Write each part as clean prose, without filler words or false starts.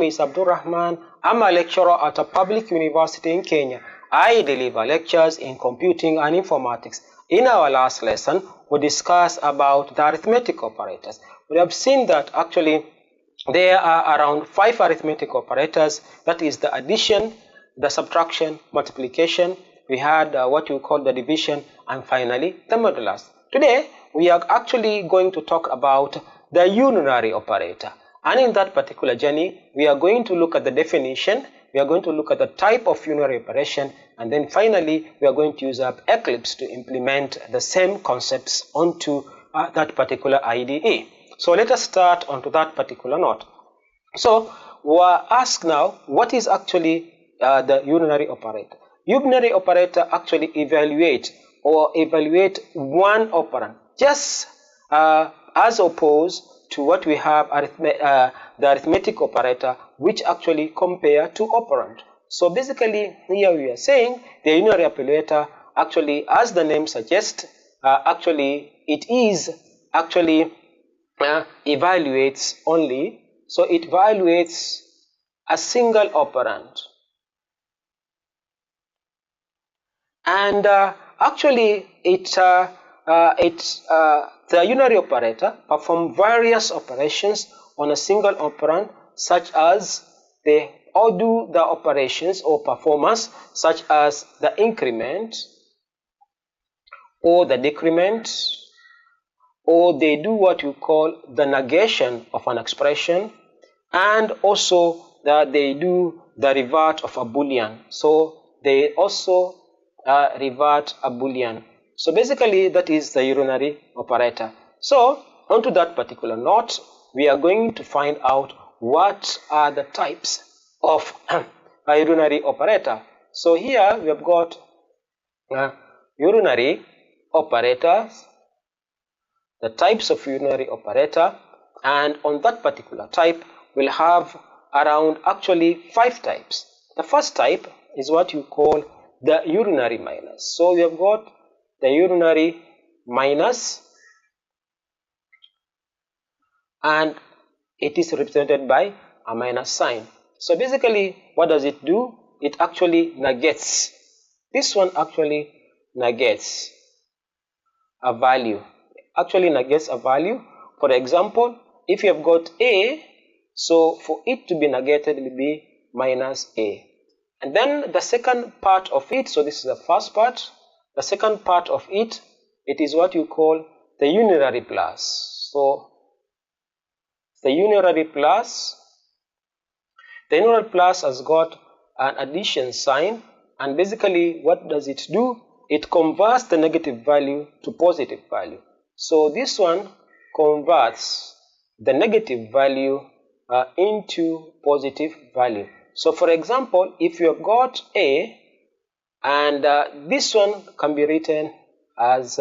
is Abdul Rahman. I'm a lecturer at a public university in Kenya. I deliver lectures in computing and informatics. In our last lesson, we discussed about the arithmetic operators. We have seen that actually there are around 5 arithmetic operators. That is the addition, the subtraction, multiplication. We had what you call the division, and finally the modulus. Today, we are actually going to talk about the unary operator. And in that particular journey, we are going to look at the definition, we are going to look at the type of unary operation, and then finally, we are going to use up Eclipse to implement the same concepts onto that particular IDE. So let us start onto that particular note. So we are asked now, what is actually the unary operator? Unary operator actually evaluate one operand, just as opposed to what we have the arithmetic operator, which actually compare two operand. So basically here we are saying the unary operator actually, as the name suggests, actually it is actually evaluates only, so it evaluates a single operand. And actually the unary operator perform various operations on a single operand, such as they all do the operations or performance such as the increment or the decrement, or they do what you call the negation of an expression, and also that they do the revert of a boolean. So they also revert a boolean. So basically that is the unary operator. So onto that particular note, we are going to find out what are the types of a unary operator. So here we have got unary operators, the types of unary operator, and on that particular type we'll have around actually 5 types. The first type is what you call the unary minus. So we have got the unary minus, and it is represented by a minus sign. So basically what does it do? It actually negates. This one actually negates a value. Actually negates a value. For example, if you have got A, so for it to be negated, it will be minus A. And then the second part of it, so this is the first part. The second part of it, it is what you call the unitary plus. So the unitary plus has got an addition sign, and basically what does it do? It converts the negative value to positive value. So this one converts the negative value into positive value. So for example, if you have got A, and this one can be written as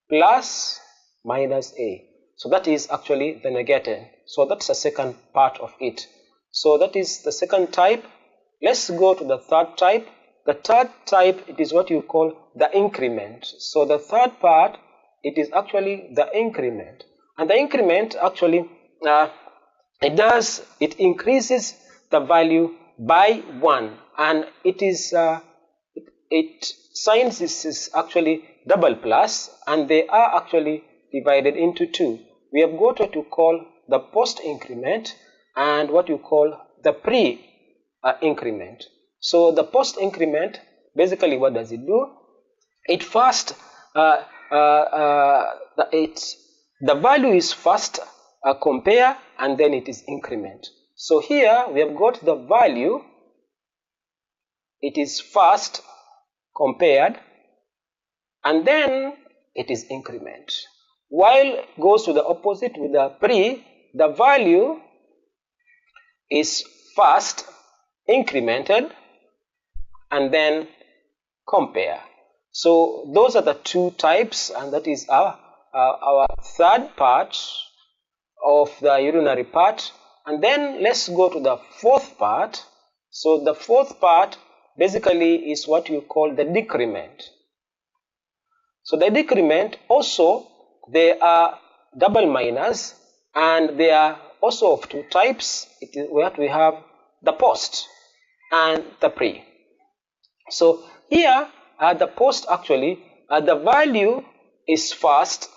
plus minus A. So that is actually the negated. So that's the second part of it. So that is the second type. Let's go to the third type. The third type, it is what you call the increment. So the third part, it is actually the increment. And the increment actually, it increases the value by 1, and it is signs is actually double plus, and they are actually divided into 2. We have got what you call the post increment and what you call the pre increment. So the post increment, basically what does it do? It first the value is first compare, and then it is increment. So here we have got the value, it is first compared, and then it is increment. While it goes to the opposite with the pre, the value is first incremented and then compare. So those are the 2 types, and that is our third part of the unary part. And then let's go to the fourth part. So the fourth part basically is what you call the decrement. So the decrement also, they are double minus, and they are also of 2 types. It is what we have the post and the pre. So here the post actually, the value is first.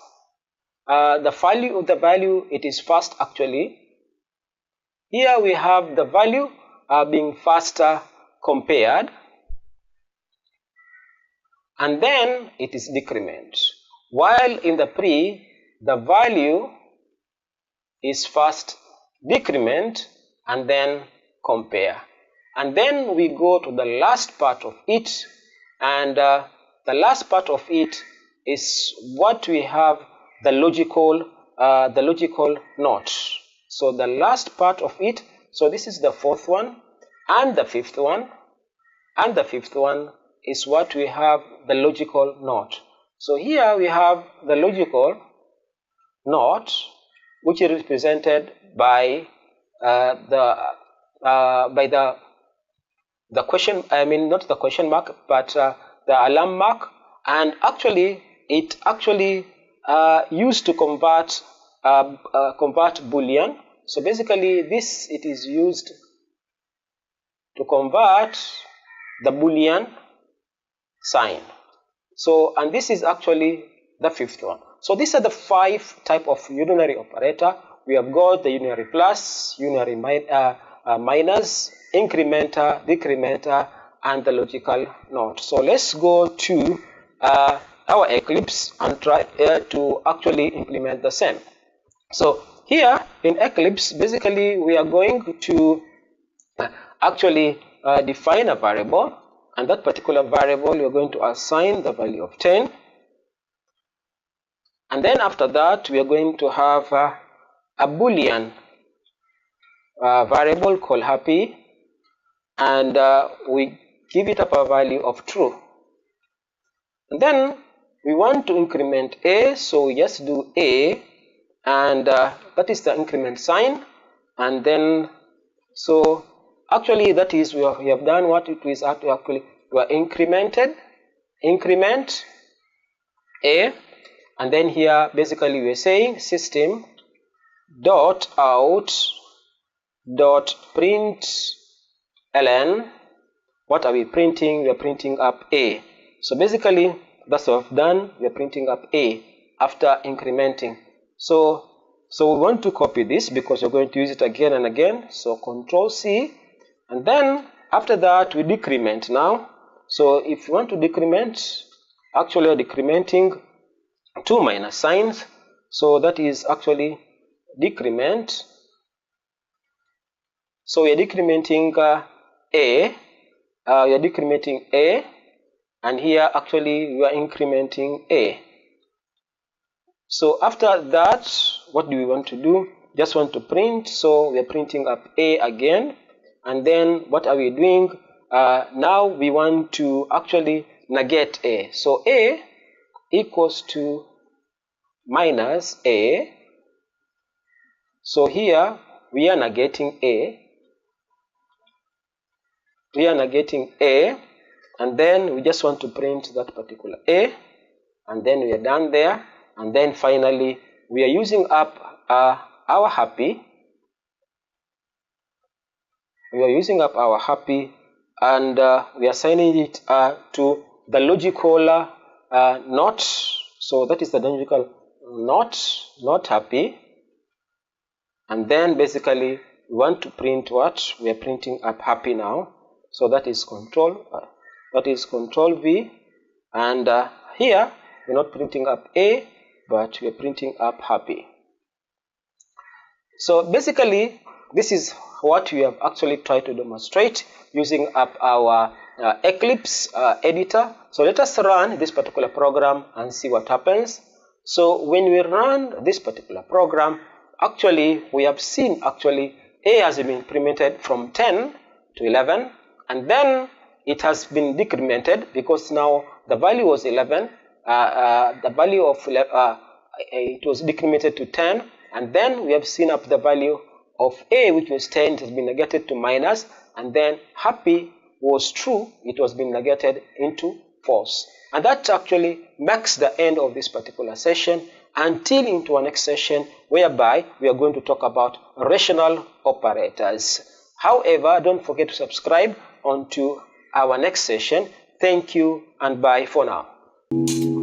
The value of the value, it is first actually. Here we have the value being first compared, and then it is decrement. While in the pre, the value is first decrement and then compare. And then we go to the last part of it, and the last part of it is what we have, the logical NOT. So the last part of it, so this is the fourth one and the fifth one, and the fifth one is what we have, the logical NOT. So here we have the logical NOT, which is represented by the question, I mean not the question mark, but the alarm mark, and actually it actually used to convert Boolean. So basically this, it is used to convert the Boolean sign. So, and this is actually the fifth one. So these are the 5 type of unary operator. We have got the unary plus, unary minus, incrementer, decrementer, and the logical NOT. So let's go to our Eclipse and try to actually implement the same. So here in Eclipse, basically we are going to actually define a variable, and that particular variable we are going to assign the value of 10. And then after that, we are going to have a Boolean variable called happy, and we give it up a value of true. And then we want to increment a, so we just do a, and that is the increment sign. And then, so actually that is, we have done what it is actually, we are increment a. And then here basically we are saying system dot out dot print ln. What are we printing? We are printing up a. So basically that's what we've done. We are printing up a after incrementing. So we want to copy this because we're going to use it again and again. So Control C, and then after that we decrement now. So if you want to decrement, actually we're decrementing 2 minus signs, so that is actually decrement. So we are decrementing a, we are decrementing a, and here actually we are incrementing a. So after that, what do we want to do? Just want to print, so we are printing up a again, and then what are we doing? Now we want to actually negate a. So a equals to minus a. So here we are negating a. We are negating a, and then we just want to print that particular a, and then we are done there. And then finally we are using up our happy. We are using up our happy, and we are assigning it to the logical NOT. So that is the logical not happy. And then basically we want to print what? We are printing up happy now. So that is control V, and here we're not printing up a, but we're printing up happy. So basically this is what we have actually tried to demonstrate using up our Eclipse editor. So let us run this particular program and see what happens. So when we run this particular program, actually we have seen actually a has been incremented from 10 to 11, and then it has been decremented because now the value was 11, the value of it was decremented to 10, and then we have seen up the value of a, which was 10, it has been negated to minus, and then happy was true, it was been negated into false. And that actually marks the end of this particular session, until into our next session, whereby we are going to talk about rational operators. However, don't forget to subscribe onto our next session. Thank you and bye for now.